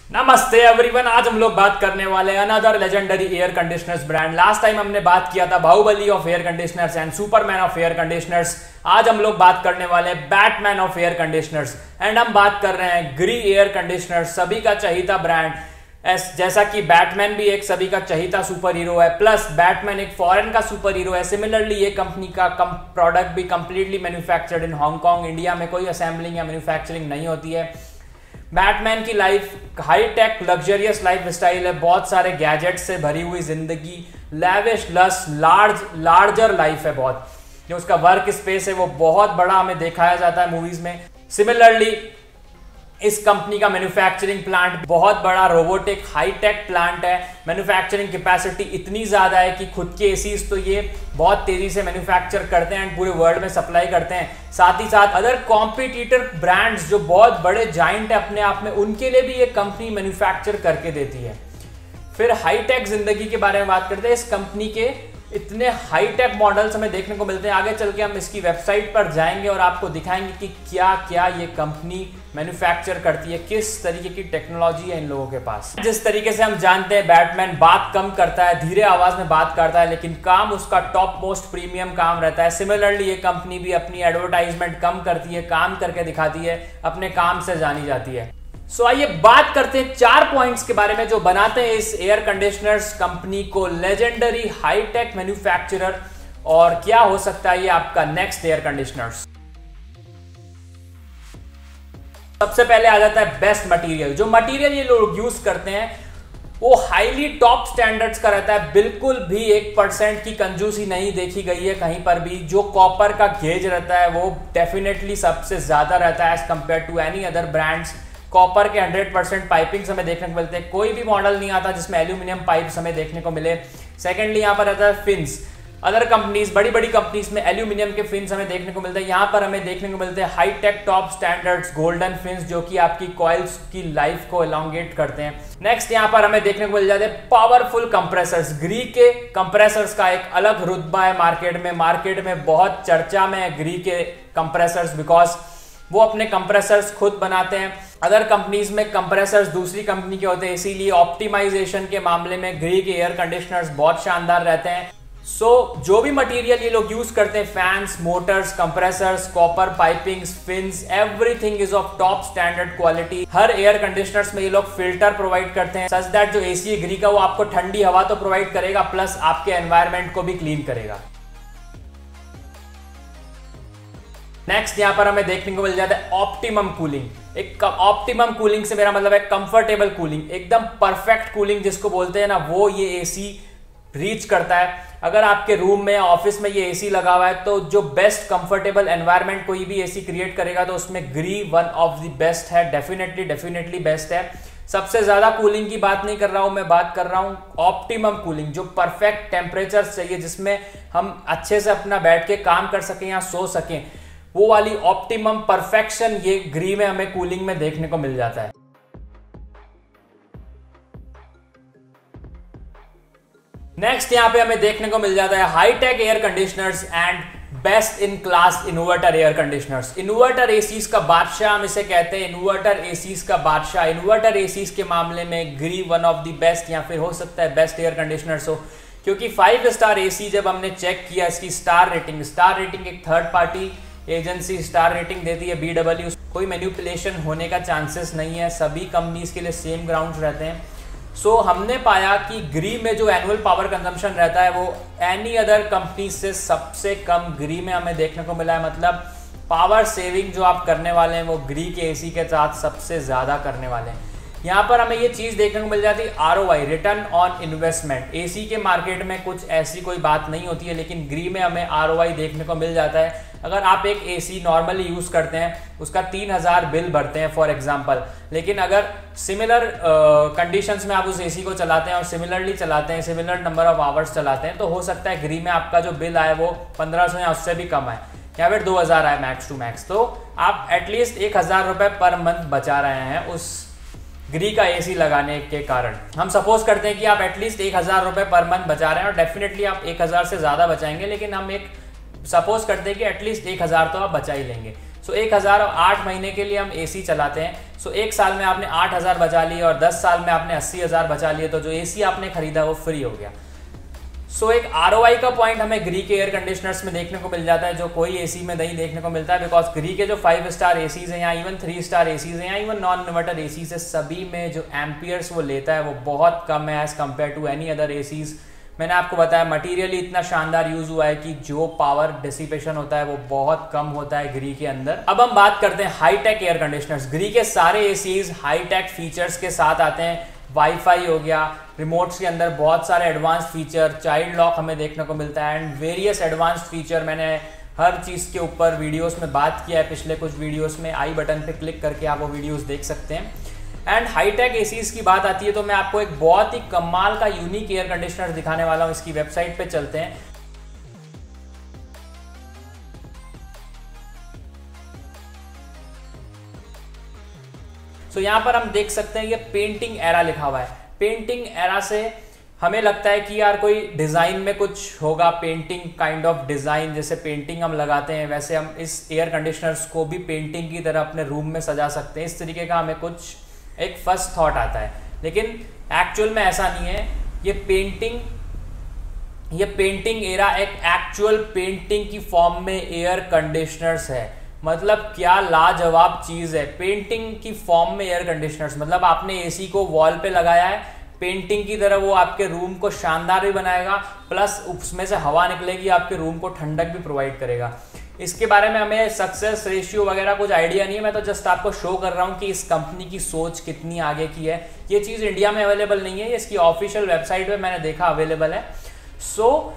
नमस्ते एवरीवन, आज हम लोग बात करने वाले हैं another legendary air conditioners brand. Last time हमने बात किया था Baahubali of air conditioners and Superman of air conditioners. आज हम लोग बात करने वाले हैं Batman of air conditioners and हम बात कर रहे हैं ग्री एयर कंडीशनर्स, सभी का चहीता ब्रांड। जैसा कि बैटमैन भी एक सभी का चहीता सुपर हीरो है, प्लस बैटमैन एक फॉरेन का सुपर हीरो है। सिमिलरली ये कंपनी का प्रोडक्ट भी completely manufactured in Hong Kong. India में कोई असेंबलिंग या मैन्युफैक्चरिंग नहीं होती है। बैटमैन की life high tech luxurious life style है, बहुत सारे गैजेट्स से भरी हुई जिंदगी, लैविश लस लार्जर लाइफ है। बहुत जो उसका वर्क स्पेस है वो बहुत बड़ा हमें दिखाया जाता है मूवीज में। सिमिलरली इस कंपनी का मैन्युफैक्चरिंग प्लांट बहुत बड़ा रोबोटिक हाई टेक प्लांट है। मैन्युफैक्चरिंग कैपेसिटी इतनी ज़्यादा है कि खुद के एसीज तो ये बहुत तेज़ी से मैन्युफैक्चर करते हैं एंड पूरे वर्ल्ड में सप्लाई करते हैं। साथ ही साथ अदर कॉम्पिटिटर ब्रांड्स जो बहुत बड़े जाइंट है अपने आप में, उनके लिए भी ये कंपनी मैन्युफैक्चर करके देती है। फिर हाई टेक जिंदगी के बारे में बात करते हैं। इस कंपनी के इतने हाई टेक मॉडल्स हमें देखने को मिलते हैं। आगे चल के हम इसकी वेबसाइट पर जाएंगे और आपको दिखाएंगे कि क्या क्या ये कंपनी मैन्युफैक्चर करती है, किस तरीके की टेक्नोलॉजी है इन लोगों के पास। जिस तरीके से हम जानते हैं बैटमैन बात कम करता है, धीरे आवाज में बात करता है, लेकिन काम उसका टॉप मोस्ट प्रीमियम काम रहता है। सिमिलरली ये कंपनी भी अपनी एडवर्टाइजमेंट कम करती है, काम करके दिखाती है, अपने काम से जानी जाती है। सो आइए बात करते हैं 4 पॉइंट्स के बारे में जो बनाते हैं इस एयर कंडीशनर्स कंपनी को लेजेंडरी हाईटेक मैन्युफैक्चरर, और क्या हो सकता है ये आपका नेक्स्ट एयर कंडीशनर्स। सबसे पहले आ जाता है बेस्ट मटेरियल। जो मटेरियल ये लोग यूज करते हैं वो हाईली टॉप स्टैंडर्ड्स का रहता है। बिल्कुल भी 1% की कंजूसी नहीं देखी गई है कहीं पर भी। जो कॉपर का गेज रहता है वो डेफिनेटली सबसे ज्यादा रहता है as compare to any other brands. Copper के 100% पाइपिंग्स हमें देखने को मिलते हैं। कोई भी मॉडल नहीं आता जिसमें एल्यूमिनियम पाइप्स हमें देखने को मिले। सेकेंडली यहाँ पर रहता है फिन्स। अदर कंपनीज, बड़ी बड़ी कंपनीज में एल्यूमिनियम के फिन्स हमें देखने को मिलते हैं। यहाँ पर हमें देखने को मिलते हैं high tech top standards golden fins, जो कि आपकी कॉइल्स की लाइफ को एलोंगेट करते हैं। नेक्स्ट यहाँ पर हमें देखने को मिल जाते हैं पावरफुल कंप्रेसर्स। ग्री के कंप्रेसर्स का एक अलग रुतबा है मार्केट में बहुत चर्चा में है ग्री के कंप्रेसर्स, बिकॉज वो अपने कंप्रेसर्स खुद बनाते हैं। अदर कंपनीज में कंप्रेसर्स दूसरी कंपनी के होते हैं, इसीलिए ऑप्टिमाइजेशन के मामले में ग्री के एयर कंडीशनर्स बहुत शानदार रहते हैं। जो भी मटेरियल ये लोग यूज करते हैं, fans, motors, compressors, copper pipings, fins, everything is of top standard quality. हर एयर कंडीशनर्स में ये लोग फिल्टर प्रोवाइड करते हैं, सच दैट जो एसी है ग्री का वो आपको ठंडी हवा तो प्रोवाइड करेगा, प्लस आपके एनवायरमेंट को भी क्लीन करेगा। नेक्स्ट यहाँ पर हमें देखने को मिल जाता है ऑप्टिमम कूलिंग। एक ऑप्टिमम कूलिंग से मेरा मतलब है कंफर्टेबल कूलिंग, एकदम परफेक्ट कूलिंग जिसको बोलते हैं ना, वो ये एसी रीच करता है। अगर आपके रूम में या ऑफिस में ये एसी लगा हुआ है तो जो बेस्ट कंफर्टेबल एनवायरनमेंट कोई भी एसी क्रिएट करेगा तो उसमें ग्री वन ऑफ द बेस्ट है, डेफिनेटली बेस्ट है। सबसे ज्यादा कूलिंग की बात नहीं कर रहा हूं मैं, बात कर रहा हूं ऑप्टिमम कूलिंग, जो परफेक्ट टेम्परेचर चाहिए जिसमें हम अच्छे से अपना बैठ के काम कर सकें या सो सकें, वो वाली ऑप्टिमम परफेक्शन ये ग्री में हमें कूलिंग में देखने को मिल जाता है। नेक्स्ट यहां पे हमें देखने को मिल जाता है high tech air conditioners and best in class inverter air conditioners. Inverter ACs का बादशाह हम इसे कहते हैं, इन्वर्टर एसीज का बादशाह। इन्वर्टर एसीज के मामले में ग्री वन ऑफ द बेस्ट या फिर हो सकता है बेस्ट एयर कंडीशनर्स हो, क्योंकि 5 स्टार एसी जब हमने चेक किया इसकी स्टार रेटिंग एक third party agency star rating देती है BW, कोई मैनिपुलेशन होने का चांसेस नहीं है, सभी कंपनीज के लिए सेम ग्राउंड्स रहते हैं। सो हमने पाया कि ग्री में जो एनुअल पावर कंजम्पशन रहता है वो एनी अदर कंपनी से सबसे कम ग्री में हमें देखने को मिला है। मतलब पावर सेविंग जो आप करने वाले हैं वो ग्री के एसी के साथ सबसे ज़्यादा करने वाले हैं। यहाँ पर हमें ये चीज़ देखने को मिल जाती है ROI, return on investment. AC के मार्केट में कुछ ऐसी कोई बात नहीं होती है, लेकिन ग्री में हमें ROI देखने को मिल जाता है। अगर आप एक एसी नॉर्मली यूज़ करते हैं, उसका 3000 बिल भरते हैं फॉर एग्जांपल, लेकिन अगर सिमिलर कंडीशंस में आप उस एसी को चलाते हैं और सिमिलरली चलाते हैं, सिमिलर नंबर ऑफ आवर्स चलाते हैं, तो हो सकता है ग्री में आपका जो बिल आए वो 1500 या उससे भी कम आए, या फिर 2000 आए मैक्स टू मैक्स। तो आप एटलीस्ट 1000 रुपये पर मंथ बचा रहे हैं उस ग्री का एसी लगाने के कारण। हम सपोज करते हैं कि आप एटलीस्ट 1000 रुपये पर मंथ बचा रहे हैं, और डेफिनेटली आप 1000 से ज़्यादा बचाएंगे, लेकिन हम एक सपोज करते हैं कि एटलीस्ट 1000 तो आप बचा ही लेंगे। सो 1000 और 8 महीने के लिए हम एसी चलाते हैं। सो 1 साल में आपने 8000 बचा लिए और 10 साल में आपने 80,000 बचा लिए, तो जो एसी आपने खरीदा वो फ्री हो गया। सो एक ROI का पॉइंट हमें ग्री के एयर कंडीशनर्स में देखने को मिल जाता है, जो कोई एसी में नहीं देखने को मिलता है। बिकॉज ग्री के जो 5 स्टार एसीज हैं या इवन 3 स्टार एसीज हैं या इवन नॉन इन्वर्टर एसीज है, सभी में जो एम्पियर्स वो लेता है वो बहुत कम है as compare to any other ACs. मैंने आपको बताया मटीरियली इतना शानदार यूज हुआ है कि जो पावर डिसिपेशन होता है वो बहुत कम होता है ग्री के अंदर। अब हम बात करते हैं हाईटेक एयर कंडीशनर्स। ग्री के सारे एसीज हाईटेक फीचर्स के साथ आते हैं। वाईफाई हो गया, रिमोट्स के अंदर बहुत सारे एडवांस फीचर, चाइल्ड लॉक हमें देखने को मिलता है एंड वेरियस एडवांस फीचर। मैंने हर चीज़ के ऊपर वीडियोस में बात किया है पिछले कुछ वीडियोस में। आई बटन पे क्लिक करके आप वो वीडियोस देख सकते हैं। एंड हाईटेक एसीज की बात आती है तो मैं आपको एक बहुत ही कमाल का यूनिक एयर कंडीशनर दिखाने वाला हूँ। इसकी वेबसाइट पे चलते हैं। तो यहाँ पर हम देख सकते हैं ये पेंटिंग एरा लिखा हुआ है। पेंटिंग एरा से हमें लगता है कि यार कोई डिजाइन में कुछ होगा, पेंटिंग काइंड ऑफ डिजाइन, जैसे पेंटिंग हम लगाते हैं वैसे हम इस एयर कंडीशनर्स को भी पेंटिंग की तरह अपने रूम में सजा सकते हैं। इस तरीके का हमें कुछ एक फर्स्ट थॉट आता है, लेकिन एक्चुअल में ऐसा नहीं है। ये पेंटिंग एरा एक एक्चुअल पेंटिंग की फॉर्म में एयर कंडीशनर्स है। मतलब क्या लाजवाब चीज है, पेंटिंग की फॉर्म में एयर कंडीशनर्स। मतलब आपने एसी को वॉल पे लगाया है, पेंटिंग की तरह वो आपके रूम को शानदार भी बनाएगा, प्लस उसमें से हवा निकलेगी, आपके रूम को ठंडक भी प्रोवाइड करेगा। इसके बारे में हमें सक्सेस रेशियो वगैरह कुछ आइडिया नहीं है, मैं तो जस्ट आपको शो कर रहा हूँ कि इस कंपनी की सोच कितनी आगे की है। ये चीज़ इंडिया में अवेलेबल नहीं है, इसकी ऑफिशियल वेबसाइट पे मैंने देखा अवेलेबल है। सो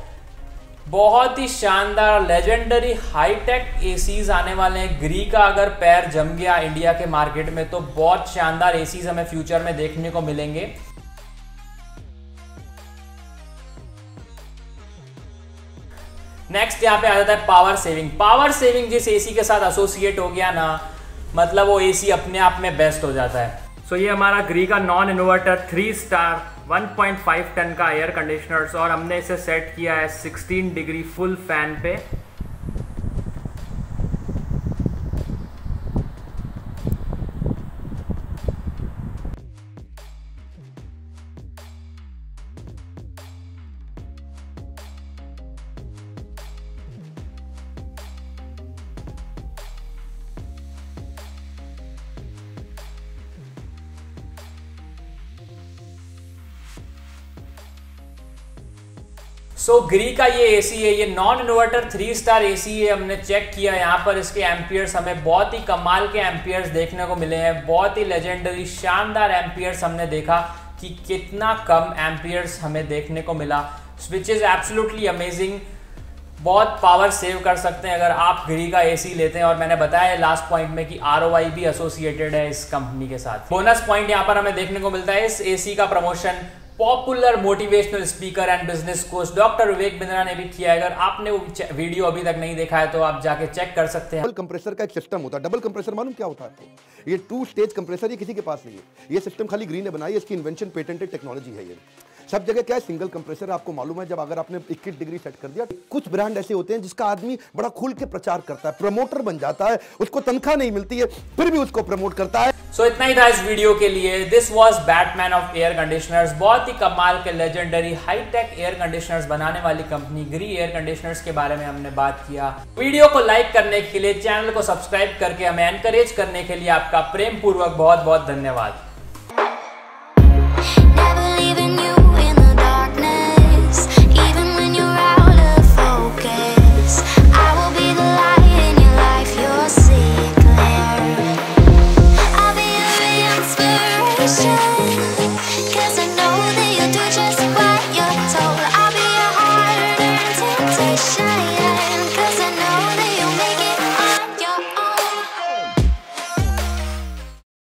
बहुत ही शानदार लेजेंडरी हाईटेक एसीज आने वाले हैं। ग्री का अगर पैर जम गया इंडिया के मार्केट में तो बहुत शानदार एसीज हमें फ्यूचर में देखने को मिलेंगे। नेक्स्ट यहाँ पे आ जाता है पावर सेविंग। पावर सेविंग जिस एसी के साथ एसोसिएट हो गया ना, मतलब वो एसी अपने आप में बेस्ट हो जाता है। सो ये हमारा ग्री का नॉन इन्वर्टर 3 स्टार 1.5 टन का एयर कंडीशनर्स, और हमने इसे सेट किया है 16 डिग्री फुल फैन पे। सो ग्री का ये एसी है, ये नॉन इन्वर्टर 3 स्टार एसी है। हमने चेक किया यहाँ पर इसके एम्पियर्स, हमें बहुत ही कमाल के एम्पियर्स देखने को मिले हैं। बहुत ही लेजेंडरी शानदार एम्पियर्स हमने देखा कि कितना कम एम्पियर्स हमें देखने को मिला, विच इज एब्सोल्युटली अमेजिंग। बहुत पावर सेव कर सकते हैं अगर आप ग्री का एसी लेते हैं। और मैंने बताया लास्ट पॉइंट में कि ROI भी एसोसिएटेड है इस कंपनी के साथ। बोनस पॉइंट यहाँ पर हमें देखने को मिलता है इस एसी का promotion popular motivational speaker and business coach doctor Vivek Bindra ने भी किया है। अगर आपने वो वीडियो अभी तक नहीं देखा है तो आप जाके चेक कर सकते हैं। डबल कंप्रेसर का एक सिस्टम होता है। डबल कंप्रेसर मालूम क्या होता है? ये 2 स्टेज कंप्रेसर, ये किसी के पास नहीं है। ये सिस्टम खाली ग्री ने बनाई है, इसकी इन्वेंशन पेटेंटेड टेक्नोलॉजी है। ये सब जगह क्या है, सिंगल कंप्रेसर आपको मालूम है। जब अगर आपने 21 डिग्री सेट कर दिया, कुछ ब्रांड ऐसे होते हैं जिसका आदमी बड़ा खुल के प्रचार करता है, प्रमोटर बन जाता है, उसको तनख्वाह नहीं मिलती है फिर भी उसको प्रमोट करता है। सो इतना ही था इस वीडियो के लिए। This was Batman of air conditioners. बहुत ही कमाल के लेजेंडरी हाईटेक एयर कंडीशनर्स बनाने वाली कंपनी ग्री एयर कंडीशनर्स के बारे में हमने बात किया। वीडियो को लाइक करने के लिए, चैनल को सब्सक्राइब करके हमें एनकरेज करने के लिए आपका प्रेम पूर्वक बहुत बहुत धन्यवाद।